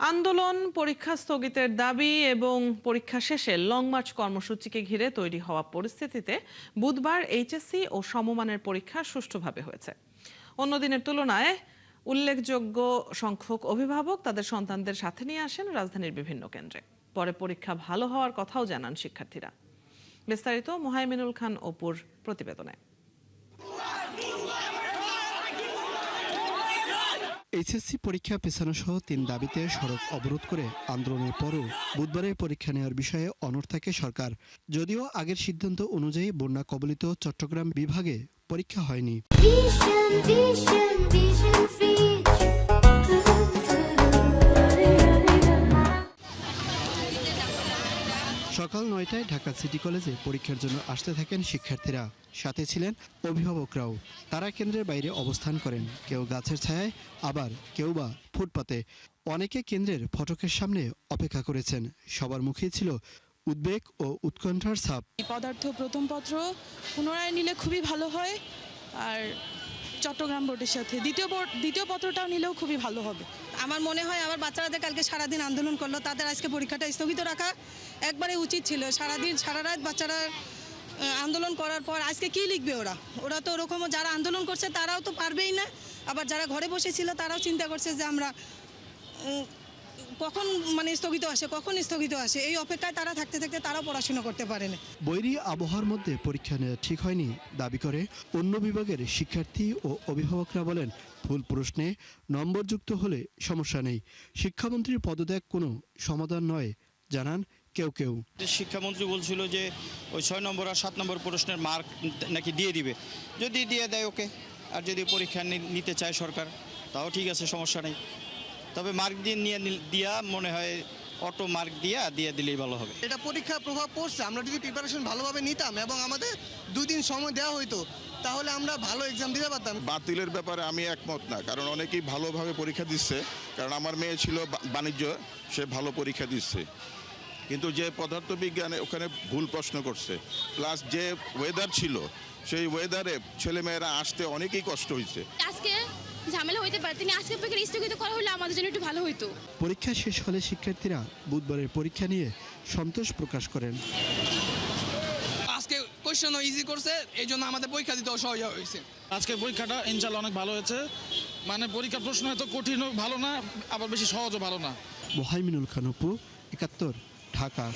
আন্দোলন, পরীক্ষা স্থগিতের দাবি এবং পরীক্ষা শেষে লং মার্চ কর্মসূচিকে ঘিরে তৈরি হওয়া পরিস্থিতিতে বুধবার এইচএসসি ও সমমানের পরীক্ষা সুষ্ঠুভাবে হয়েছে। অন্য দিনের তুলনায় উল্লেখযোগ্য সংখ্যক অভিভাবক তাদের সন্তানদের সাথে নিয়ে আসেন রাজধানীর বিভিন্ন কেন্দ্রে। পরে পরীক্ষা ভালো হওয়ার কথাও জানান শিক্ষার্থীরা। বিস্তারিত মোহাইমিনুল খান অপুর প্রতিবেদনে। এইচএসসি পরীক্ষা পেছানো সহ ৩ দাবিতে সড়ক অবরোধ করে আন্দোলনের পরও বুধবারের পরীক্ষা নেওয়ার বিষয়ে অনড় থাকে সরকার। যদিও আগের সিদ্ধান্ত অনুযায়ী বন্যা কবলিত চট্টগ্রাম বিভাগে পরীক্ষা হয়নি। সকাল ৯টায় ঢাকা সিটি কলেজে পরীক্ষার জন্য আসতে থাকেন শিক্ষার্থীরা, সাথে ছিলেন অভিভাবকরাও। তারা কেন্দ্রের বাইরে অবস্থান করেন, কেউ গাছের ছায়ায়, আবার কেউ বা ফুটপাতে। অনেকে কেন্দ্রের ফটকের সামনে অপেক্ষা করেছেন। সবার মুখেই ছিল উদ্বেগ ও উৎকণ্ঠার ছাপ। পদার্থ প্রথম পত্র পুনরায় নিলে খুবই ভালো হয়, আর চট্টগ্রাম বোর্ডের সাথে দ্বিতীয় পত্রটাও নিলেও খুবই ভালো হবে। আমার মনে হয় আমার বাচ্চারা কালকে সারাদিন আন্দোলন করলো, তাদের আজকে পরীক্ষাটা স্থগিত রাখা একবারে উচিত ছিল। সারা রাত বাচ্চারা আন্দোলন করার পর আজকে কি লিখবে ওরা তো ওরকমও যারা আন্দোলন করছে তারাও তো পারবেই না, আবার যারা ঘরে বসেছিল তারাও চিন্তা করছে যে আমরা কখন স্থগিত আসে এই অপেক্ষায় তারা থাকতে থাকতে তারাও পড়াশোনা করতে পারে না। বৈরী আবহাওয়ার মধ্যে পরীক্ষা নেওয়া ঠিক হয়নি দাবি করে অন্য বিভাগের শিক্ষার্থী ও অভিভাবকরা বলেন, ভুল প্রশ্নে নম্বরযুক্ত হলে সমস্যা নেই, শিক্ষামন্ত্রীর পদত্যাগ কোনো সমাধান নয়, জানান কেউ কেউ। শিক্ষামন্ত্রী বলছিল যে ওই ৬ নম্বর আর ৭ নম্বর প্রশ্নের মার্ক নাকি দিয়ে দিবে, যদি দিয়ে দেয় ওকে, আর যদি পরীক্ষা নিতে চায় সরকার তাও ঠিক আছে, সমস্যা নেই। তবে মার্ক দিয়া মনে হয় অটো মার্ক দিয়ে দিলেই ভালো হবে। এটা পরীক্ষার প্রভাব পড়ছে। আমরা যদি প্রিপারেশন ভালোভাবে নিতাম এবং আমাদের 2 দিন সময় দেওয়া হইতো, তাহলে আমরা ভালো এক্সাম দিতে পারতাম। বাতিলের ব্যাপারে আমি একমত না, কারণ অনেকেই ভালোভাবে পরীক্ষা দিচ্ছে। কারণ আমার মেয়ে ছিল বাণিজ্য, সে ভালো পরীক্ষা দিচ্ছে, কিন্তু যে পদার্থবিজ্ঞানে ওখানে ভুল প্রশ্ন করছে, প্লাস যে ওয়েদার ছিল সেই ওয়েদারে ছেলেমেয়েরা আসতে অনেকেই কষ্ট হয়েছে। আজকে ঝামেলা হইতে পারে, তিনি আজকে পরীক্ষা স্থগিত করা হলে আমাদের জন্য একটু ভালো হইতো। পরীক্ষা শেষ হলে শিক্ষার্থীরা বুধবারের পরীক্ষা নিয়ে সন্তোষ প্রকাশ করেন। আজকে কোশ্চেনও ইজি করছে, এই জন্য আমাদের পরীক্ষা দিতে সহজ হয়েছে। আজকে পরীক্ষাটা ইনশাআল্লাহ অনেক ভালো হয়েছে। মানে পরীক্ষার প্রশ্ন হয়তো কঠিনও ভালো না, আবার বেশি সহজও ভালো না। মোহাইমিনুল খান অপু, ৭১, ঢাকা।